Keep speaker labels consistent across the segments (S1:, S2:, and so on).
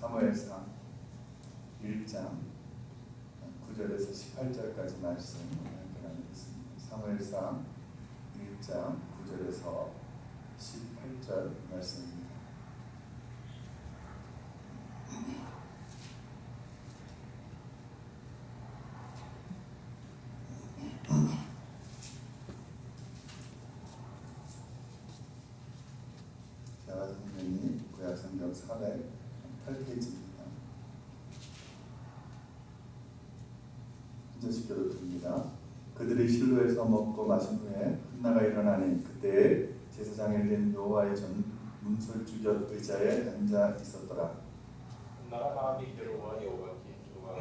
S1: 사무엘상 1장 9절에서 18절까지 말씀 나누겠습니다. 사무엘상 1장 9절에서 18절 말씀입니다. 제가 선생님이 구약성경 408페이지입니다. 기도로 듭니다. 그들이 실로에서 먹고 마신 후에 한나가 일어나니 그때에 제사장에 일린 여호와의 전 문설주 곁 의자에 앉아 있었더라.
S2: 한나가 마음이 기도와 여호와께 기도가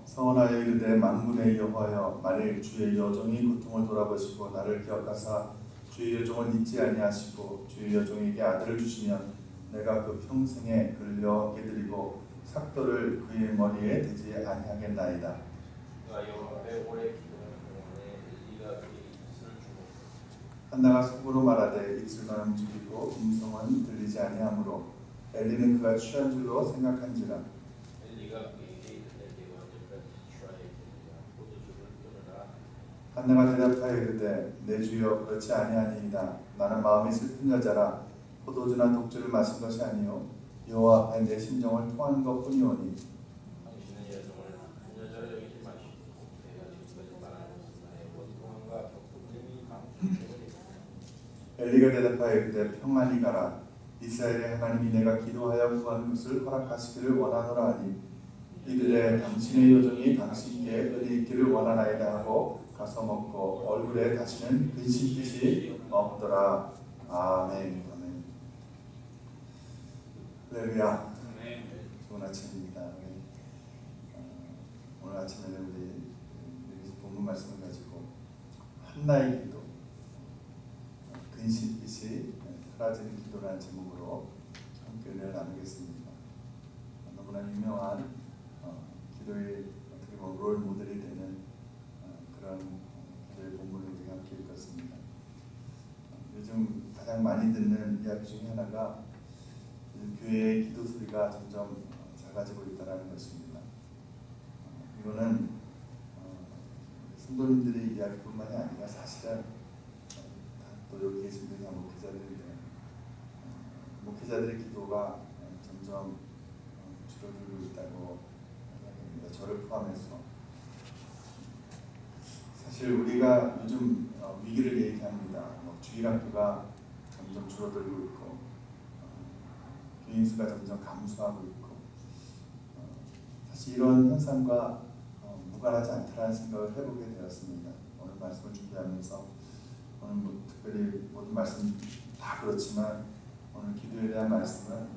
S1: 서원하여 이르되 만군의 여호와여, 만일 주의 여종이 고통을 돌아보시고 나를 기억하사 주의 여종을 잊지 아니하시고 주의 여종에게 아들을 주시면 내가 그 평생에 그를 여호와께 드리고 삭도를 그의 머리에 대지 아니하겠나이다. 한나가 속으로 말하되 입술만 움직이고 음성은 들리지 아니하므로 엘리는 그가 취한 줄로 생각한지라. 한나가 대답하여 이르되 내 주여 그렇지 아니하니이다. 나는 마음이 슬픈 여자라 포도주나 독주를 마신 것이 아니요 여호와 앞에 내 심정을 토한 것뿐이오니. 엘리가 대답하여 이르되 평안히 가라. 이스라엘의 하나님이 내가 기도하여 구한 것을 허락하시기를 원하노라 하니 이르되 당신의 여종이 당신께 은혜 있기를 원하나이다 하고 가서 먹고 얼굴에 다시는 근심빛이 없더라. 아멘. 아멘. 할렐루야. 좋은 아침입니다. 오늘 아침에는 우리 본문 말씀을 가지고 한나의 기도, 근심빛이 사라지는 기도라는 제목으로 함께 은혜를 나누겠습니다. 너무나 유명한 기도의 어떻게 보면 롤 모델이 되는 그런 기도의 본문을 우리가 함께 읽었습니다. 요즘 가장 많이 듣는 이야기 중에 하나가 교회의 기도 소리가 점점 작아지고 있다는 것입니다. 이거는 성도님들의 이야기뿐만이 아니라 사실은 또 여기 계신 분이 목회자들인데 목회자들의 기도가 점점 줄어들고 있다고 이야기합니다. 저를 포함해서. 사실 우리가 요즘 위기를 얘기합니다. 주일학교가 점점 줄어들고 있고 교인 수가 점점 감소하고 있고 사실 이런 현상과 무관하지 않다라는 생각을 해보게 되었습니다. 오늘 말씀을 준비하면서 오늘 특별히 모든 말씀 다 그렇지만 오늘 기도에 대한 말씀은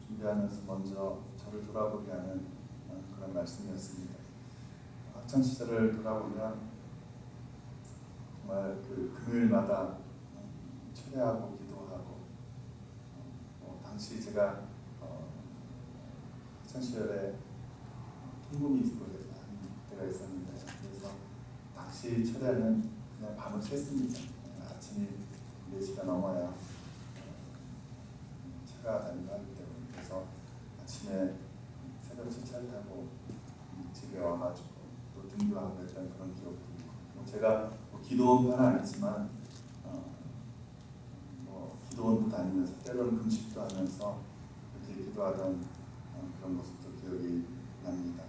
S1: 준비하면서 먼저 저를 돌아보게 하는 그런 말씀이었습니다. 학창 시절을 돌아보면 정말 그 금요일마다 철야하고 기도하고 당시 제가 학창 시절에 통금이 있고 때가 있었는데 그래서 당시 철야는 그냥 밤을 샜습니다. 아침이 4시가 넘어야 차가 다니고 하기 때문에 그래서 아침에 새벽 첫차를 타고 집에 와가지고 또 등교하고 했던 그런 기억도 있고 제가 기도원파는 아니지만 기도원도 다니면서 때로는 금식도 하면서 그렇게 기도하던 그런 모습도 기억이 납니다.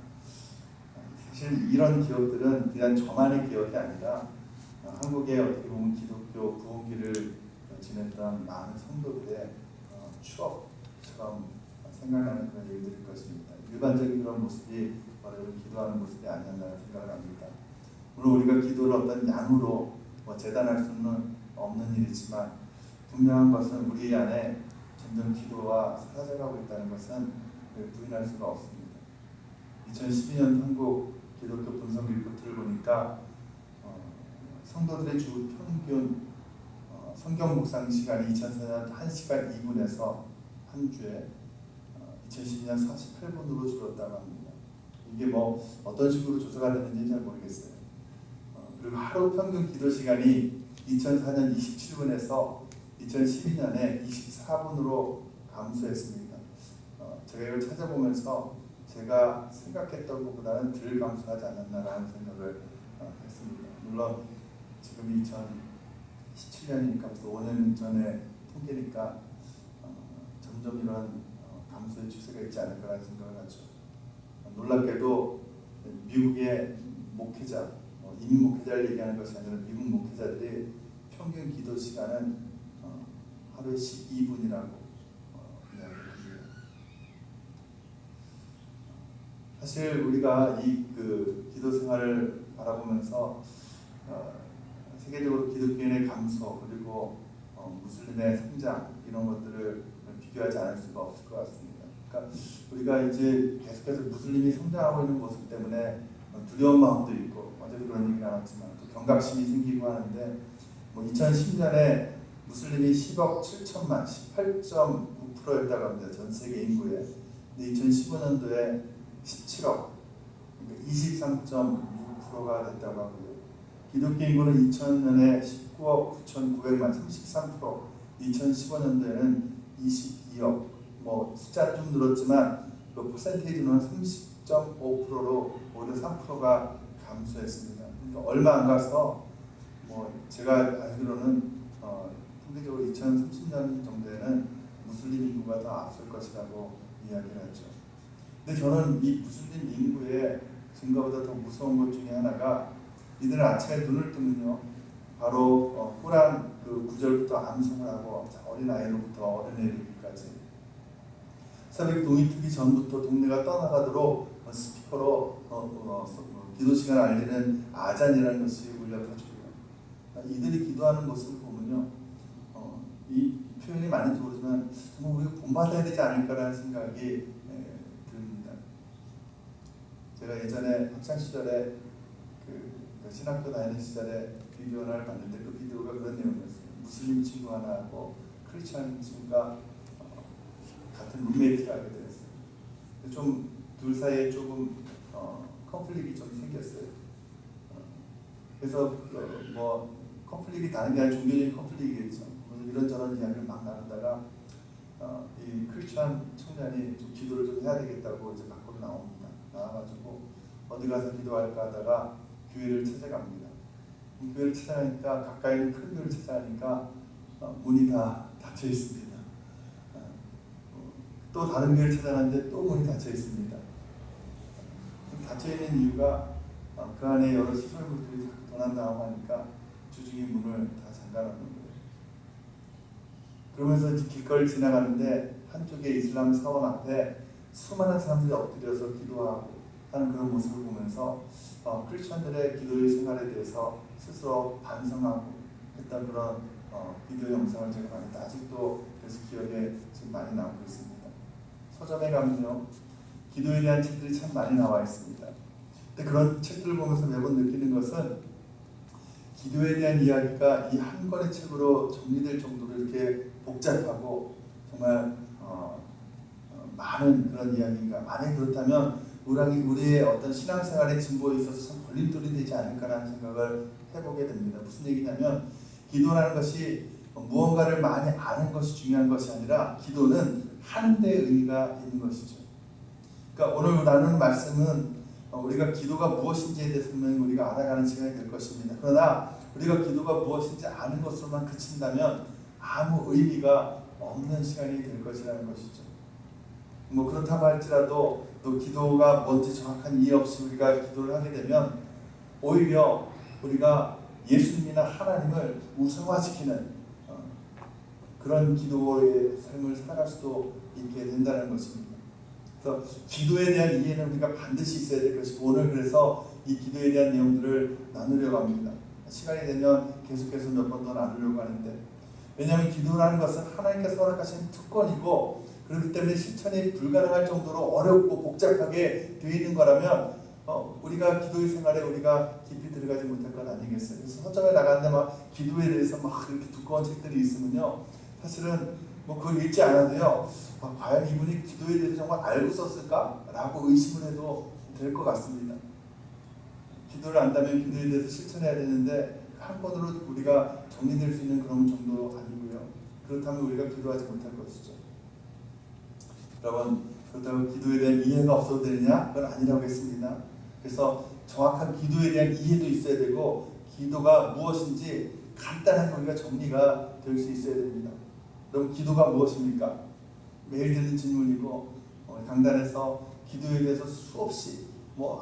S1: 사실 이런 기억들은 그냥 저만의 기억이 아니라 한국의 어떻게 보면 기독교 부흥기를 지냈던 많은 성도들의 추억처럼 생각나는 그런 일들일 것입니다. 일반적인 그런 모습이 바로 기도하는 모습이 아니었나 생각을 합니다. 물론 우리가 기도를 어떤 양으로 재단할 수는 없는 일이지만 분명한 것은 우리 안에 점점 기도가 사라져가고 있다는 것은 부인할 수가 없습니다. 2012년 한국 기독교 분석 리포트를 보니까 성도들의 주 평균 성경 묵상 시간이 2004년 1시간 2분에서 한 주에 2012년 48분으로 줄었다고 합니다. 이게 어떤 식으로 조사가 되는지 잘 모르겠어요. 그리고 하루 평균 기도 시간이 2004년 27분에서 2012년에 24분으로 감소했습니다. 제가 이걸 찾아보면서 제가 생각했던 것보다는 덜 감소하지 않았나라는 생각을 했습니다. 물론 지금 2017년이니까 벌써 5년 전의 통계니까 점점 이런 감소의 추세가 있지 않을까라는 생각을 하죠. 놀랍게도 미국의 목회자, 이민 목회자를 얘기하는 것이 아니라 미국 목회자들이 평균 기도 시간은 하루에 12분이라고 이야기를 합니다. 사실 우리가 이 기도 생활을 바라보면서 세계적으로 기독교인의 감소 그리고 무슬림의 성장 이런 것들을 비교하지 않을 수가 없을 것 같습니다. 그러니까 우리가 이제 계속해서 무슬림이 성장하고 있는 모습 때문에 두려운 마음도 있고 어제도 그런 얘기 나왔지만 또 경각심이 생기고 하는데 2010년에 무슬림이 10억 7천만 18.9%였다고 합니다. 전 세계 인구에. 근데 2015년도에 17억 그러니까 23.6%가 됐다고 하고요. 기독교 인구는 2000년에 19억 9,900만 33%, 2015년도에는 22억. 숫자는 좀 늘었지만 그 퍼센테이지는 30.5%로 오히려 3%가 감소했습니다. 그러니까 얼마 안 가서 제가 알기로는 통계적으로 2030년 정도에는 무슬림 인구가 더 앞설 것이라고 이야기를 하죠. 근데 저는 이 무슬림 인구의 증가보다 더 무서운 것 중에 하나가 이들은 아침에 눈을 뜨면요 바로 꾸란 구절부터 암송을 하고 어린 아이로부터 어린애들까지 새벽 동이 트기 전부터 동네가 떠나가도록 스피커로 기도 시간 알리는 아잔이라는 것이 울려 퍼지고요. 이들이 기도하는 모습을 보면요, 이 표현이 맞는지 모르지만 정말 우리가 본받아야 되지 않을까라는 생각이 듭니다. 제가 예전에 학창 시절에 신학교 다니는 시절에 비디오 하나를 봤는데 그 비디오가 그런 내용이었어요. 무슬림 친구 하나하고 크리스찬 친구가 같은 룸메이트가 하게 되었어요. 좀 둘 사이에 조금 컨플릭이 좀 생겼어요. 그래서 컨플릭이 다른 게 아니라 종교적인 컨플릭이겠죠. 이런저런 이야기를 막 나누다가 이 크리스찬 청년이 좀 기도를 좀 해야 되겠다고 이제 밖으로 나옵니다. 나와가지고 어디 가서 기도할까 하다가 교회를 찾아갑니다. 교회를 찾아가니까 가까이 있는 큰 교회를 찾아가니까 문이 다 닫혀 있습니다. 또 다른 교회를 찾아가는데 또 문이 닫혀 있습니다. 닫혀 있는 이유가 그 안에 여러 시설물들이 도난당하고 하니까 주중에 문을 다 잠가놓는 거예요. 그러면서 길거리를 지나가는데 한쪽에 이슬람 사원 앞에 수많은 사람들이 엎드려서 기도하고 하는 그런 모습을 보면서 크리스천들의 기도의 생활에 대해서 스스로 반성하고 했던 그런 비디오 영상을 제가 많이 아직도 그래서 기억에 지금 많이 남고 있습니다. 서점에 가면요 기도에 대한 책들이 참 많이 나와 있습니다. 근데 그런 책들을 보면서 매번 느끼는 것은 기도에 대한 이야기가 이 한 권의 책으로 정리될 정도로 이렇게 복잡하고 정말 많은 그런 이야기인가. 만약 그렇다면 우리의 어떤 신앙생활의 진보에 있어서 참 걸림돌이 되지 않을까라는 생각을 해보게 됩니다. 무슨 얘기냐면 기도라는 것이 무언가를 많이 아는 것이 중요한 것이 아니라 기도는 하는 데 의미가 있는 것이죠. 그러니까 오늘 나누는 말씀은 우리가 기도가 무엇인지에 대해서 우리가 알아가는 시간이 될 것입니다. 그러나 우리가 기도가 무엇인지 아는 것으로만 그친다면 아무 의미가 없는 시간이 될 것이라는 것이죠. 그렇다고 할지라도 또 기도가 뭔지 정확한 이해 없이 우리가 기도를 하게 되면 오히려 우리가 예수님이나 하나님을 우상화시키는 그런 기도의 삶을 살아갈 수도 있게 된다는 것입니다. 그래서 기도에 대한 이해는 우리가 반드시 있어야 될 것이고 오늘 그래서 이 기도에 대한 내용들을 나누려고 합니다. 시간이 되면 계속해서 몇 번 더 나누려고 하는데 왜냐하면 기도라는 것은 하나님께서 허락하신 특권이고 그렇기 때문에 실천이 불가능할 정도로 어렵고 복잡하게 되어 있는 거라면 우리가 기도의 생활에 우리가 깊이 들어가지 못할 것 아니겠어요. 그래서 서점에 나가는데 막 기도에 대해서 막 이렇게 두꺼운 책들이 있으면요 사실은 그걸 읽지 않아도요 과연 이분이 기도에 대해서 정말 알고 썼을까? 라고 의심을 해도 될 것 같습니다. 기도를 안다면 기도에 대해서 실천해야 되는데 한 번으로 우리가 정리될 수 있는 그런 정도 아니고요. 그렇다면 우리가 기도하지 못할 것이죠. 여러분 그렇다고 기도에 대한 이해가 없어도 되느냐? 그건 아니라고 했습니다. 그래서 정확한 기도에 대한 이해도 있어야 되고 기도가 무엇인지 간단한 우리가 정리가 될 수 있어야 됩니다. 그럼 기도가 무엇입니까? 매일 듣는 질문이고 강단에서 기도에 대해서 수없이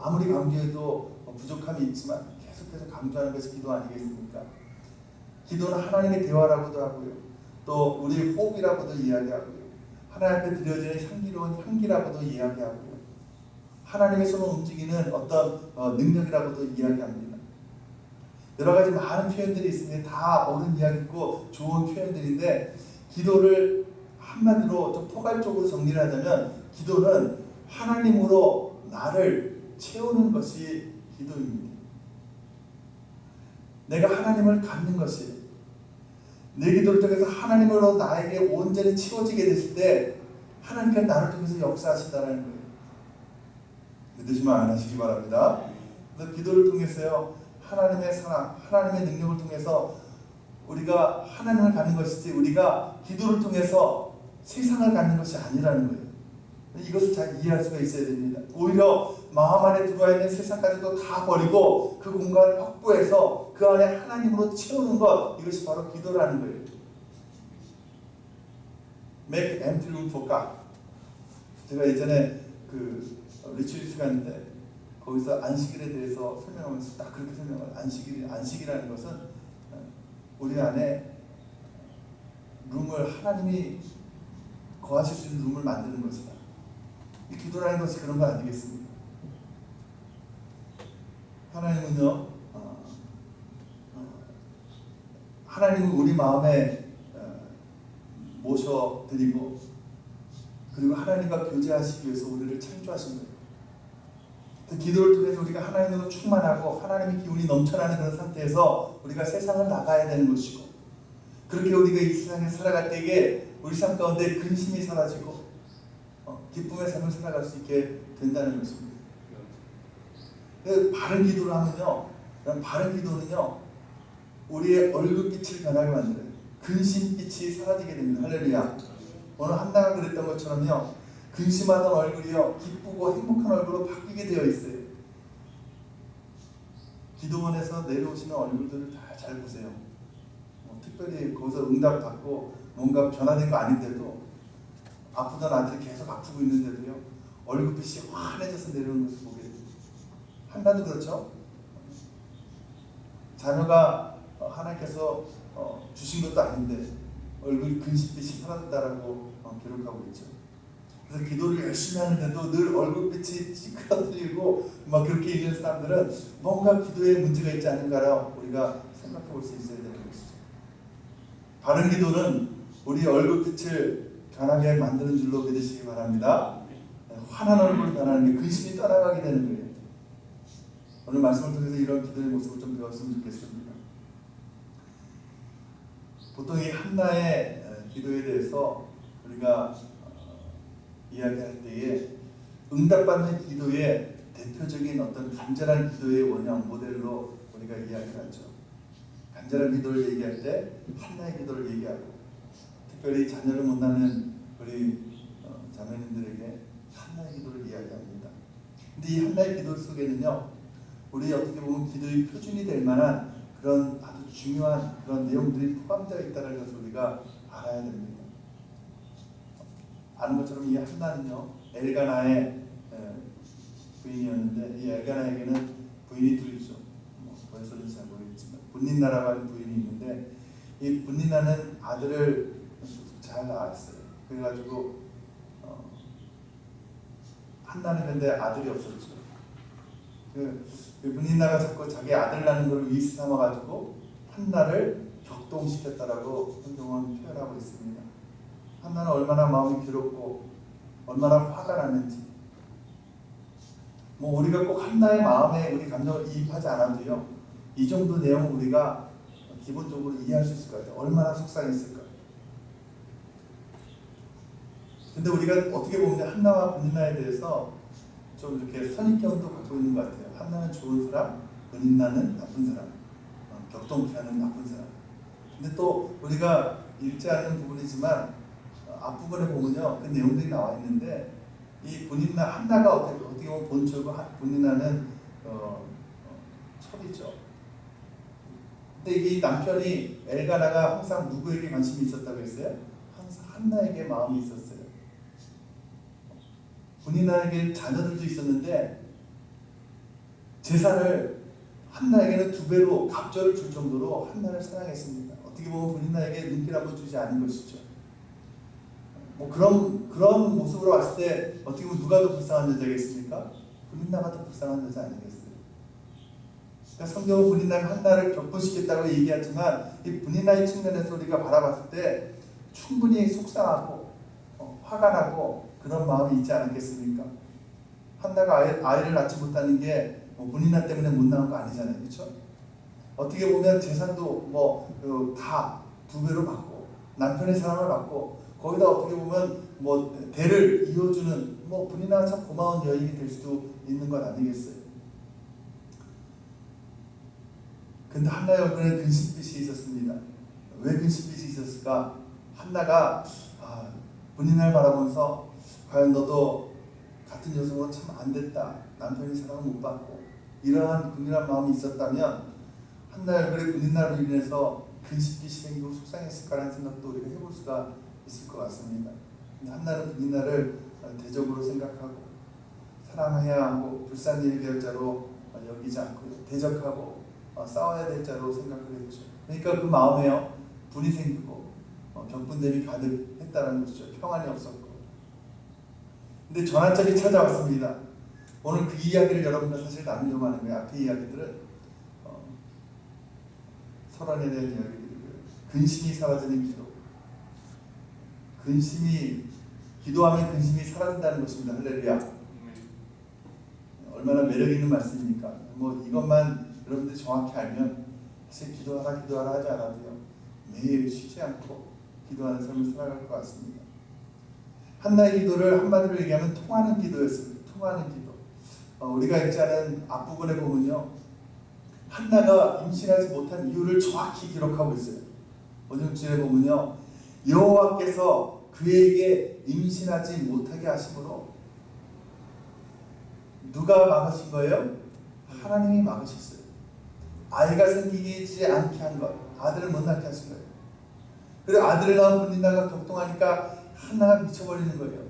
S1: 아무리 강조해도 부족함이 있지만 계속해서 강조하는 것이 기도 아니겠습니까? 기도는 하나님의 대화라고도 하고요. 또 우리의 호흡이라고도 이야기하고요. 하나님 앞에 드려지는 향기로운 향기라고도 이야기하고요. 하나님의 손을 움직이는 어떤 능력이라고도 이야기합니다. 여러 가지 많은 표현들이 있습니다. 다 옳은 이야기고 좋은 표현들인데 기도를 한마디로 좀 포괄적으로 정리를 하자면 기도는 하나님으로 나를 채우는 것이 기도입니다. 내가 하나님을 갖는 것이 내 기도를 통해서 하나님으로 나에게 온전히 채워지게 됐을 때 하나님께서 나를 통해서 역사하신다는 거예요. 믿으시면 안 하시기 바랍니다. 그래서 기도를 통해서요 하나님의 사랑, 하나님의 능력을 통해서 우리가 하나님을 갖는 것이지 우리가 기도를 통해서 세상을 갖는 것이 아니라는 거예요. 이것을 잘 이해할 수가 있어야 됩니다. 오히려 마음 안에 들어와 있는 세상까지도 다 버리고 그 공간을 확보해서 그 안에 하나님으로 채우는 것, 이것이 바로 기도라는 거예요. Make empty room for God. 제가 예전에 그 리트리트 갔는데 거기서 안식일에 대해서 설명하면서 딱 그렇게 설명을 안식이라는 것은 우리 안에 룸을 하나님이 거하실 수 있는 룸을 만드는 것이다. 이 기도라는 것이 그런 거 아니겠습니까? 하나님은요, 하나님은 우리 마음에 모셔드리고 그리고 하나님과 교제하시기 위해서 우리를 창조하신 거예요. 그 기도를 통해서 우리가 하나님으로 충만하고 하나님의 기운이 넘쳐나는 그런 상태에서 우리가 세상을 나가야 되는 것이고 그렇게 우리가 이 세상에 살아갈 때에 우리 삶 가운데 근심이 사라지고 기쁨의 삶을 살아갈 수 있게 된다는 것입니다. 바른 기도를 하면요, 바른 기도는요 우리의 얼굴빛을 변하게 만들어요. 근심빛이 사라지게 됩니다. 할렐루야. 오늘 한나가 그랬던 것처럼요 근심하던 얼굴이요 기쁘고 행복한 얼굴로 바뀌게 되어 있어요. 기도원에서 내려오시는 얼굴들을 다 잘 보세요. 특별히 거기서 응답 받고 뭔가 변화된 거 아닌데도 아프던 아들이 계속 아프고 있는데도요 얼굴빛이 환해져서 내려오는 것을 보게 됩니다. 한나도 그렇죠. 자녀가 하나님께서 주신 것도 아닌데 얼굴 근심빛이 사라졌다라고 기록하고 있죠. 그래서 기도를 열심히 하는데도 늘 얼굴빛이 찌그러뜨리고 막 그렇게 있는 사람들은 뭔가 기도에 문제가 있지 않은가라고 우리가 생각해 볼 수 있어야 되는 것이죠. 바른 기도는 우리 얼굴빛을 변하게 만드는 줄로 믿으시기 바랍니다. 환한 얼굴로 변하는 게 근심이 떠나가게 되는 거예요. 오늘 말씀을 통해서 이런 기도의 모습을 좀 배웠으면 좋겠습니다. 보통 이 한나의 기도에 대해서 우리가 이야기할 때에 응답받는 기도의 대표적인 어떤 간절한 기도의 원형 모델로 우리가 이야기를 하죠. 간절한 기도를 얘기할 때 한나의 기도를 얘기하고 특별히 자녀를 못 낳는 우리 자매님들에게 한나의 기도를 이야기합니다. 근데 이 한나의 기도 속에는요 우리 어떻게 보면 기도의 표준이 될 만한 그런 아주 중요한 그런 내용들이 포함되어 있다는 것을 우리가 알아야 됩니다. 아는 것처럼 이 한나는요 엘가나의 부인이었는데 이 엘가나에게는 부인이 둘이죠. 벌써는 잘 모르겠지만 분닌나라고 하는 부인이 있는데 이 분닌나는 아들을 잘 낳았어요. 그래가지고 한나는 근데 아들이 없었죠. 그 분닌나가 자꾸 자기 아들 낳는 걸 위시 삼아가지고 한나를 격동시켰다라고 성경은 표현하고 있습니다. 한나는 얼마나 마음이 괴롭고 얼마나 화가 나는지 우리가 꼭 한나의 마음에 우리 감정을 이입하지 않아도요 이 정도 내용은 우리가 기본적으로 이해할 수 있을 것 같아요. 얼마나 속상했을까. 근데 우리가 어떻게 보면 한나와 분닌나에 대해서 좀 이렇게 선입견도 갖고 있는 것 같아요. 한나는 좋은 사람, 분닌나는 나쁜 사람, 격동케 하는 나쁜 사람. 근데 또 우리가 읽지 않는 부분이지만 앞부분에 보면요 그 내용들이 나와 있는데 이 분인나 한나가 어떻게 보면 본초고 분인나는 철이죠. 근데 이 남편이 엘가나가 항상 누구에게 관심이 있었다고 했어요? 항상 한나에게 마음이 있었어요. 분인나에게 자녀들도 있었는데 재산을 한나에게는 2배로 갑절을 줄 정도로 한나를 사랑했습니다. 어떻게 보면 분인나에게 눈길 한번 주지 않은 것이죠. 뭐 그런 모습으로 봤을 때 어떻게 보면 누가 더 불쌍한 여자겠습니까? 분인나가 더 불쌍한 여자 아니겠어요? 그러니까 성경은 분인나가 한나를 격분시켰다고 얘기하지만 이 분인나의 측면에서 우리가 바라봤을 때 충분히 속상하고 화가 나고 그런 마음이 있지 않았겠습니까? 한나가 아이를 낳지 못하는 게 분인나 때문에 못 낳은 거 아니잖아요, 그렇죠? 어떻게 보면 재산도 다 2배로 받고 남편의 사랑을 받고 거기다 어떻게 보면 대를 이어주는 분인나가 참 고마운 여인이 될 수도 있는 것 아니겠어요? 근데 한나의 얼굴에는 근심빛이 있었습니다. 왜 근심빛이 있었을까? 한나가 분인나를 바라보면서 과연 너도 같은 여성으로 참 안 됐다. 남편이 사랑을 못 받고 이러한 긍휼한 마음이 있었다면 한나의 얼굴에 분인나로 인해서 근심빛이 생기고 속상했을까라는 생각도 우리가 해볼 수가 있을 것 같습니다. 근데 한나는 분인나를 대적으로 생각하고 사랑해야 하고 불쌍히 여길 자로 여기지 않고요. 대적하고 싸워야 될 자로 생각을 했죠. 그러니까 그 마음에요 분이 생기고 격분됨이 가득했다는 것이죠. 평안이 없었고. 근데 전환점이 찾아왔습니다. 오늘 그 이야기를 여러분과 사실 나누려고 하는 거예요. 앞에 이야기들은 설원에 대한 이야기들이고요. 근심이 사라지는 기도. 기도하면 근심이 사라진다는 것입니다. 할렐루야. 얼마나 매력 있는 말씀입니까? 이것만 여러분들이 정확히 알면 사실 기도하라 하지 않아도요. 매일 쉬지 않고 기도하는 삶을 살아갈 것 같습니다. 한나의 기도를 한마디로 얘기하면 통하는 기도였습니다. 통하는 기도. 우리가 읽지 않은 앞부분에 보면요. 한나가 임신하지 못한 이유를 정확히 기록하고 있어요. 5절에 보면요. 여호와께서 그에게 임신하지 못하게 하심으로 누가 막으신 거예요? 하나님이 막으셨어요. 아이가 생기지 않게 한 것, 아들을 못 낳게 하신 거예요. 그리고 아들을 낳은 분인나가 격동하니까 한나가 미쳐버리는 거예요.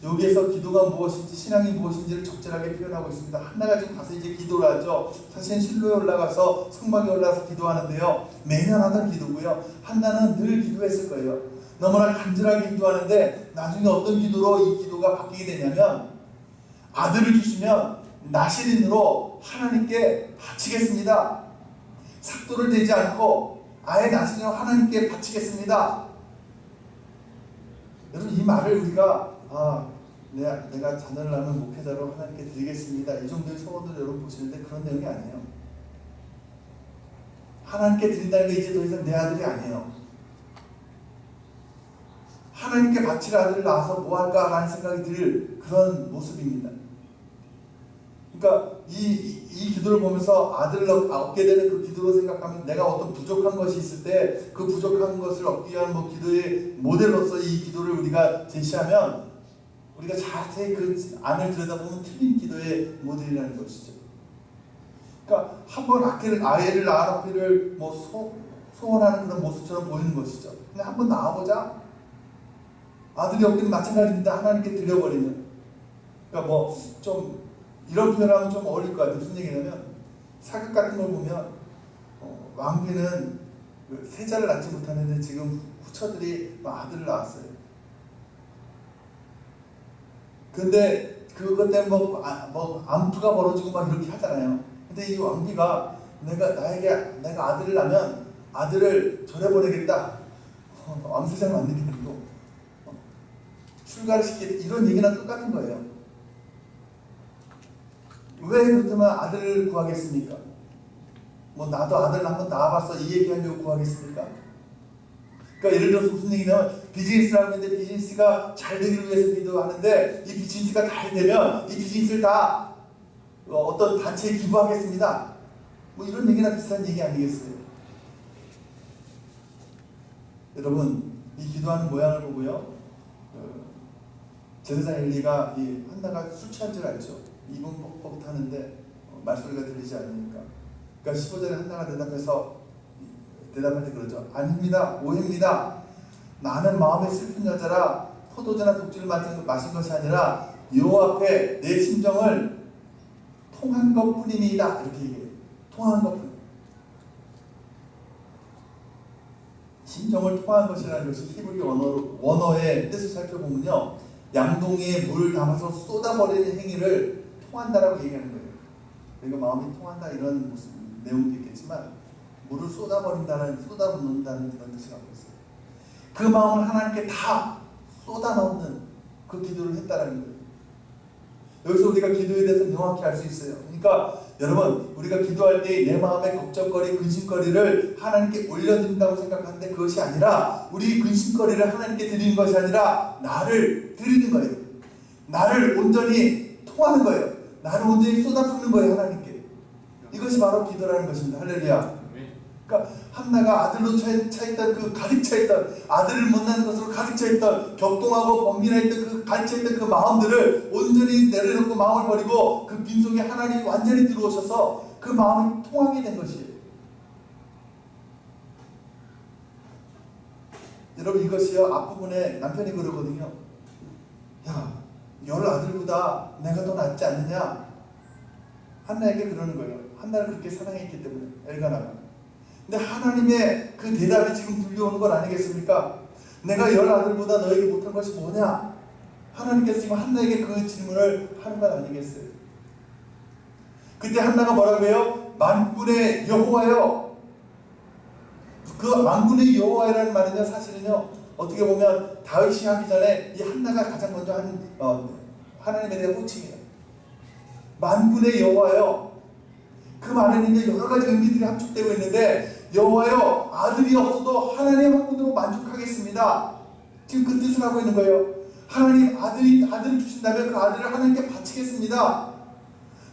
S1: 여기에서 기도가 무엇인지 신앙이 무엇인지를 적절하게 표현하고 있습니다. 한나가 지금 가서 이제 기도를 하죠. 사실은 실로에 올라가서 성막에 올라가서 기도하는데요. 매년 하던 기도고요. 한나는 늘 기도했을 거예요. 너무나 간절하게 기도하는데 나중에 어떤 기도로 이 기도가 바뀌게 되냐면 아들을 주시면 나실인으로 하나님께 바치겠습니다. 삭도를 대지 않고 아예 나실인으로 하나님께 바치겠습니다. 여러분 이 말을 우리가 내가 자녀를 낳는 목회자로 하나님께 드리겠습니다. 이 정도의 소원을 여러분 보시는데 그런 내용이 아니에요. 하나님께 드린다는 게 이제 더 이상 내 아들이 아니에요. 하나님께 바칠 아들을 낳아서 뭐 할까 라는 생각이 들 그런 모습입니다. 그러니까 이 기도를 보면서 아들을 얻게 되는 그 기도로 생각하면 내가 어떤 부족한 것이 있을 때 그 부족한 것을 얻기 위한 기도의 모델로서 이 기도를 우리가 제시하면 우리가 자세히 그 안을 들여다보면 틀린 기도의 모델이라는 것이죠. 그러니까 한번 아이를 낳아놓기를 소원하는 그런 모습처럼 보이는 것이죠. 근데 한번 낳아보자. 아들이 없기는 마찬가지입니다. 하나님께 드려버리는. 그러니까 좀 이런 표현하면 좀 어려울 것 같아요. 무슨 얘기냐면 사극 같은 걸 보면 왕비는 세자를 낳지 못하는데 지금 후처들이 아들을 낳았어요. 근데 그것 때문에 암투가 벌어지고 막 이렇게 하잖아요. 근데 이 왕비가 내가 아들을 낳으면 아들을 절해버리겠다. 왕세자를 만든 게 아니고 출가를 시키겠다. 이런 얘기랑 똑같은 거예요. 왜 그렇다면 아들을 구하겠습니까? 나도 아들 한번 낳아봤어 이 얘기하려고 구하겠습니까? 그러니까 예를 들어서 무슨 얘기냐면 비즈니스를 하는데 비즈니스가 잘 되기를 위해서 기도하는데 이 비즈니스가 잘 되면 이 비즈니스를 다 어떤 단체에 기부하겠습니다. 이런 얘기나 비슷한 얘기 아니겠어요? 여러분 이 기도하는 모양을 보고요. 제사장 엘리가 이 한나가 술 취한 줄 알죠. 입은 뻑뻑하는데 말소리가 들리지 않으니까. 그러니까 15절에 한나가 대답할 때 그러죠. 아닙니다. 오해입니다. 나는 마음에 슬픈 여자라 포도주나 독주를 마신 것이 아니라 여호와 앞에 내 심정을 통한 것뿐입니다. 이렇게 얘기해요. 통한 것뿐. 심정을 통한 것이라는 것이 히브리 원어의 뜻을 살펴보면요, 양동이에 물을 담아서 쏟아버리는 행위를 통한다라고 얘기하는 거예요. 그러니까 마음이 통한다 이런 무슨 내용도 있겠지만 물을 쏟아놓는다는 그런 뜻을 갖고 있어요. 그 마음을 하나님께 다 쏟아넣는 그 기도를 했다라는 거예요. 여기서 우리가 기도에 대해서 명확히 알 수 있어요. 그러니까 여러분, 우리가 기도할 때 내 마음의 걱정거리, 근심거리를 하나님께 올려드린다고 생각하는데 그것이 아니라, 우리 근심거리를 하나님께 드리는 것이 아니라 나를 드리는 거예요. 나를 온전히 통하는 거예요. 나를 온전히 쏟아붓는 거예요, 하나님께. 이것이 바로 기도라는 것입니다. 할렐루야. 그러니까 한나가 아들로 차있던 그 가득 차있던, 아들을 못 낳는 것으로 가득 차있던, 격동하고 번민했던 그 가득 차있던 그 마음들을 온전히 내려놓고 마음을 버리고 그 빈속에 하나님이 완전히 들어오셔서 그 마음이 통하게 된 것이에요. 여러분, 이것이요, 앞부분에 남편이 그러거든요. 야, 열 아들보다 내가 더 낫지 않느냐? 한나에게 그러는 거예요. 한나를 그렇게 사랑했기 때문에, 엘가나가. 근데 하나님의 그 대답이 지금 들려오는 건 아니겠습니까? 내가 열 아들보다 너에게 못한 것이 뭐냐? 하나님께서 지금 한나에게 그 질문을 하는 건 아니겠어요? 그때 한나가 뭐라고 해요? 만군의 여호와여. 그 만군의 여호와라는 말은요, 사실은요, 어떻게 보면 다윗이 하기 전에 이 한나가 가장 먼저 한 하나님에 대한 호칭이에요. 만군의 여호와여. 그 말에는 이제 여러 가지 의미들이 함축되고 있는데, 여호와여, 아들이 없어도 하나님 한 분으로 만족하겠습니다. 지금 그 뜻을 하고 있는 거예요. 하나님 아들을 주신다면 그 아들을 하나님께 바치겠습니다.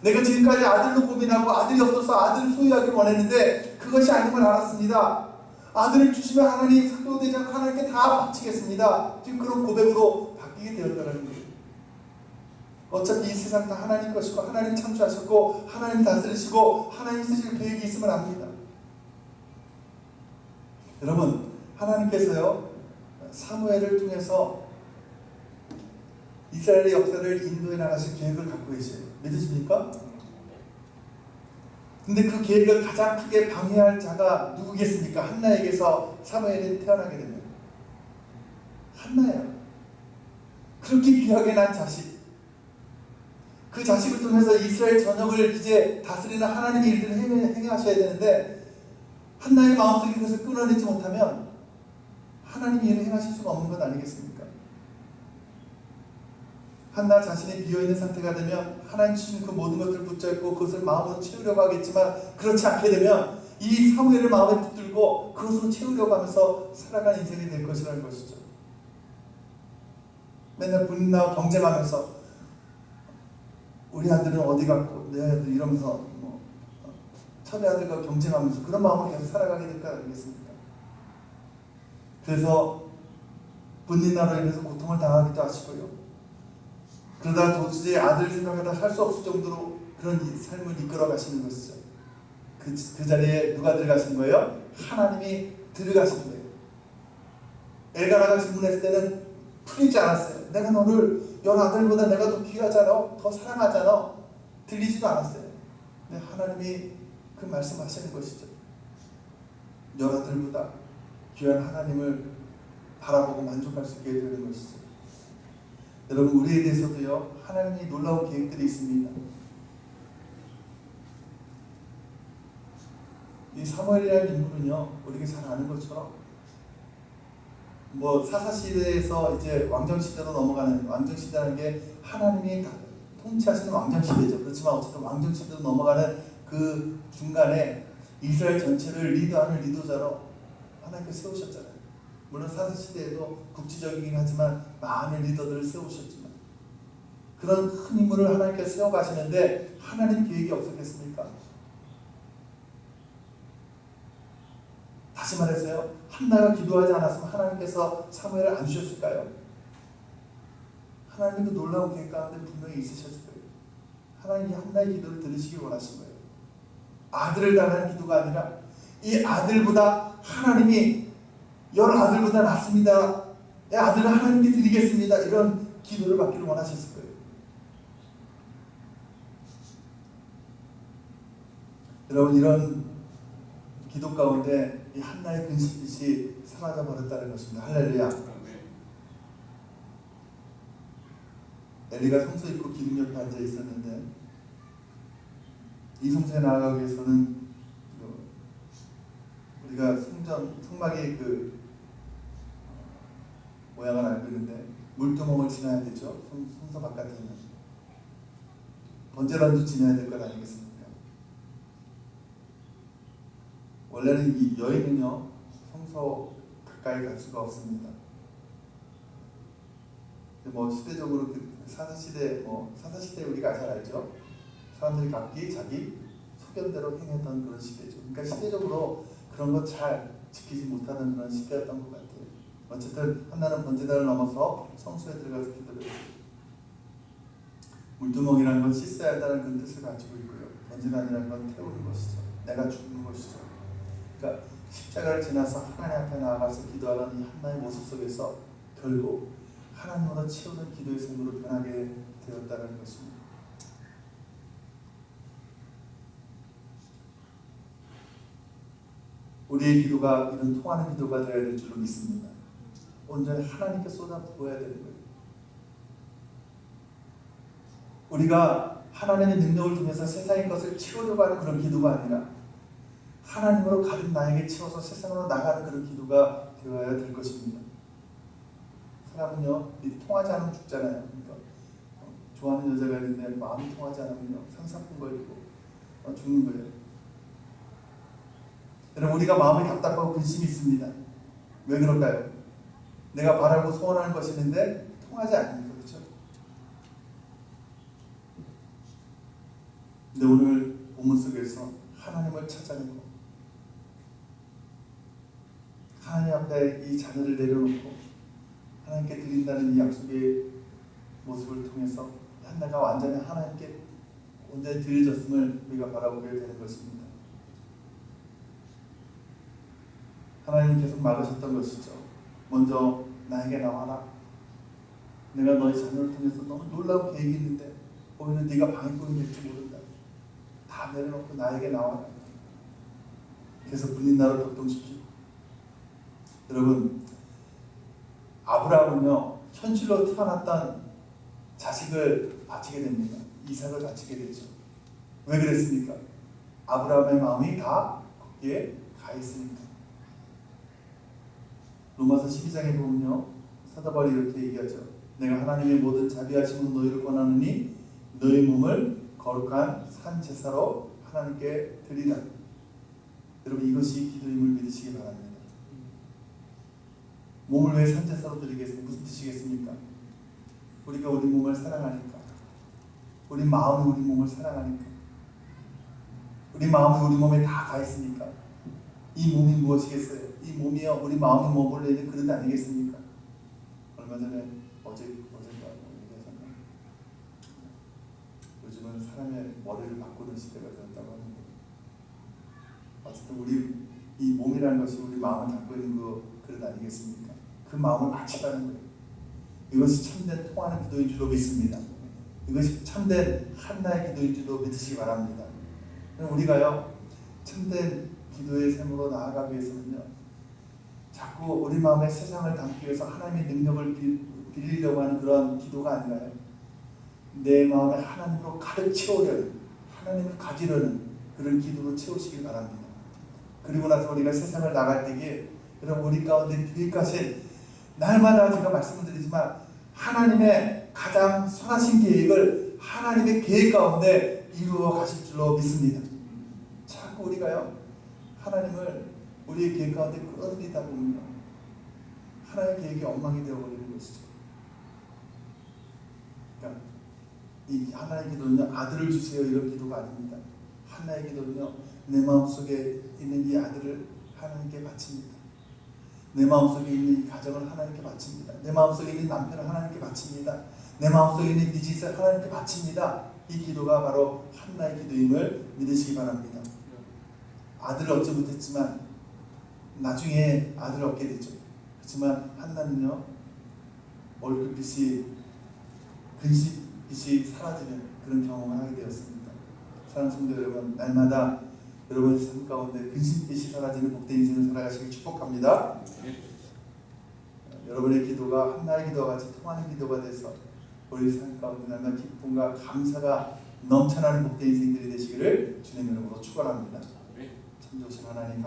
S1: 내가 지금까지 아들로 고민하고 아들이 없어서 아들을 소유하기를 원했는데 그것이 아닌 걸 알았습니다. 아들을 주시면 하나님 상도되지 않고 하나님께 다 바치겠습니다. 지금 그런 고백으로 바뀌게 되었다는 거예요. 어차피 이 세상 다 하나님 것이고 하나님 창조하셨고 하나님 다스리시고 하나님 쓰실 계획이 있음을 압니다. 여러분, 하나님께서요, 사무엘을 통해서 이스라엘의 역사를 인도해 나가실 계획을 갖고 계세요. 믿으십니까? 근데 그 계획을 가장 크게 방해할 자가 누구겠습니까? 한나에게서 사무엘이 태어나게 되면 한나야. 그렇게 귀하게 난 자식, 그 자식을 통해서 이스라엘 전역을 이제 다스리는 하나님의 일들을 행하셔야 되는데, 한나의 마음속에 그것을 끊어내지 못하면 하나님이 일을 행하실 수가 없는 것 아니겠습니까? 한나 자신이 비어있는 상태가 되면 하나님 주신 그 모든 것들을 붙잡고 그것을 마음으로 채우려고 하겠지만, 그렇지 않게 되면 이 사무엘을 마음에 붙들고 그것으로 채우려고 하면서 살아가는 인생이 될 것이라는 것이죠. 맨날 분나와 경쟁하면서 우리 아들은 어디 갔고 내 아들 이러면서 첫의 아들과 경쟁하면서 그런 마음으로 계속 살아가게 될 거 아니겠습니까? 그래서 분린나로 인해서 고통을 당하기도 하시고요. 그러다 도저히 아들 생각하다 살 수 없을 정도로 그런 삶을 이끌어 가시는 것이죠. 그 자리에 누가 들어가신 거예요? 하나님이 들어가신 거예요. 엘가나가 질문했을 때는 풀리지 않았어요. 내가 너를 열 아들보다 내가 더 귀하잖아, 더 사랑하잖아, 들리지도 않았어요. 근데 하나님이 그 말씀하시는 것이죠. 열 아들보다 귀한 하나님을 바라보고 만족할 수 있게 되는 것이죠. 여러분, 우리에 대해서도요, 하나님이 놀라운 계획들이 있습니다. 이 사무엘이라는 인물은요, 우리가 잘 아는 것처럼 사사시대에서 이제 왕정시대로 넘어가는, 왕정시대라는 게 하나님이 통치하시는 왕정시대죠. 그렇지만 어쨌든 왕정시대로 넘어가는 그 중간에 이스라엘 전체를 리드하는 리더자로 하나님께서 세우셨잖아요. 물론 사사시대에도 국지적이긴 하지만 많은 리더들을 세우셨지만, 그런 큰 인물을 하나님께서 세워가시는데 하나님 계획이 없었겠습니까? 다시 말해서요, 한나가 기도하지 않았으면 하나님께서 사무엘을 안 주셨을까요? 하나님의 그 놀라운 계획 가운데 분명히 있으셨을 거예요. 하나님이 한나의 기도를 들으시길 원하신 거예요. 아들을 달라는 기도가 아니라 이 아들보다 하나님이 여러 아들보다 낫습니다. 이 아들은 하나님께 드리겠습니다. 이런 기도를 받기를 원하셨을 거예요. 여러분, 이런 기도 가운데 이 한나의 근심빛이 사라져 버렸다는 것입니다. 할렐루야. 엘리가 성소 입구 기둥 옆에 앉아 있었는데 이 성소에 나아가기 위해서는 우리가 성막의 그 모양을 알고 있는데 물두멍을 지나야 되죠. 성소 바깥에 있는 번제란도 지나야 될 것 아니겠습니까? 원래는 이 여인은요 성소 가까이 갈 수가 없습니다. 뭐 시대적으로 사사시대 사사시대 우리가 잘 알죠. 사람들이 각기 자기 소견대로 행했던 그런 시대죠. 그러니까 시대적으로 그런 거 잘 지키지 못하는 그런 시대였던 것 같아요. 어쨌든 한나는 번제단을 넘어서 성소에 들어가서 기도를 했어요. 물두멍이라는 건 씻어야 한다는 그 뜻을 가지고 있고요. 번제단이라는 건 태우는 것이죠. 내가 죽는 것이죠. 그러니까 십자가를 지나서 하나님 앞에 나아가서 기도하는 이 한나의 모습 속에서 결국 하나님으로 채우는 기도의 삶으로 변하게 되었다는 것입니다. 우리의 기도가 이런 통하는 기도가 되어야 될 줄로 믿습니다. 온전히 하나님께 쏟아부어야 되는 거예요. 우리가 하나님의 능력을 통해서 세상의 것을 채우려고 하는 그런 기도가 아니라 하나님으로 가득 나에게 채워서 세상으로 나가는 그런 기도가 되어야 될 것입니다. 사람은요, 통하지 않으면 죽잖아요. 그러니까 좋아하는 여자가 있는데 마음이 통하지 않으면요, 상사품 걸리고 죽는 거예요. 여러분, 우리가 마음이 답답하고 근심이 있습니다. 왜 그럴까요? 내가 바라고 소원하는 것이 있는데 통하지 않습니까? 그렇죠? 근데 오늘 본문 속에서 하나님을 찾아내고 하나님 앞에 이 자녀를 내려놓고 하나님께 드린다는 이 약속의 모습을 통해서 한나가 완전히 하나님께 온전히 드려졌음을 우리가 바라보게 되는 것입니다. 하나님이 계속 막으셨던 것이죠. 먼저 나에게 나와라. 내가 너희 자녀를 통해서 너무 놀라운 계획이 있는데 오히려 네가 방해꾼이 될지 모른다. 다 내려놓고 나에게 나와라. 그래서 불린 나를 격동시키고. 여러분, 아브라함은요 현실로 태어났던 자식을 바치게 됩니다. 이삭을 바치게 되죠. 왜 그랬습니까? 아브라함의 마음이 다 거기에 가 있으니까. 로마서 12장에 보면요 사도 바울이 이렇게 얘기하죠. 내가 하나님의 모든 자비하심으로 너희를 권하노니 너희 몸을 거룩한 산 제사로 하나님께 드리라. 여러분, 이것이 기도임을 믿으시기 바랍니다. 몸을 왜 산 제사로 드리겠습니까? 무슨 뜻이겠습니까? 우리가 우리 몸을 사랑하니까, 우리 마음이 우리 몸을 사랑하니까, 우리 마음이 우리 몸에 다 가 있으니까. 이 몸이 무엇이겠어요? 이 몸이요 우리 마음이 머물러 있는 그릇 아니겠습니까? 얼마 전에 어제가 얘기하잖아요. 요즘은 사람의 머리를 바꾸는 시대가 되었다고 하는데, 어쨌든 우리 이 몸이라는 것이 우리 마음을 담고 있는 그 그릇 아니겠습니까? 그 마음을 바치라는 거예요. 이것이 참된 통하는 기도인 줄로 믿습니다. 이것이 참된 한나의 기도인 줄로 믿으시기 바랍니다. 우리가요 참된 기도의 삶으로 나아가기 위해서는요 자꾸 우리 마음에 세상을 담기 위해서 하나님의 능력을 빌리려고 하는 그런 기도가 아니라요 내 마음에 하나님으로 가득 채우려는, 하나님을 가지려는 그런 기도로 채우시길 바랍니다. 그리고 나서 우리가 세상을 나갈 때에 여러분 우리 가운데 계획하신, 날마다 제가 말씀을 드리지만 하나님의 가장 선하신 계획을 하나님의 계획 가운데 이루어 가실 줄로 믿습니다. 자꾸 우리가요 하나님을 우리의 계획 가운데 끌어들이다 보면 하나님의 계획이 엉망이 되어버리는 것이죠. 그러니까 이 하나의 기도는요 아들을 주세요 이런 기도가 아닙니다. 하나의 기도는요 내 마음속에 있는 이 아들을 하나님께 바칩니다. 내 마음속에 있는 이 가정을 하나님께 바칩니다. 내 마음속에 있는 남편을 하나님께 바칩니다. 내 마음속에 있는 이 짓을 하나님께 바칩니다. 이 기도가 바로 한나의 기도임을 믿으시기 바랍니다. 아들을 얻지 못했지만 나중에 아들을 얻게 되죠. 그렇지만 한나는요, 얼굴빛이 근심빛이 사라지는 그런 경험을 하게 되었습니다. 사랑하는 성도 여러분, 날마다 여러분의 삶 가운데 근심빛이 사라지는 복된 인생을 살아가시길 축복합니다. 여러분의 기도가 한나의 기도와 같이 통하는 기도가 돼서 우리 삶 가운데 날마다 기쁨과 감사가 넘쳐나는 복된 인생들이 되시기를 주님의 이름으로 축원합니다. 참 좋으신 하나님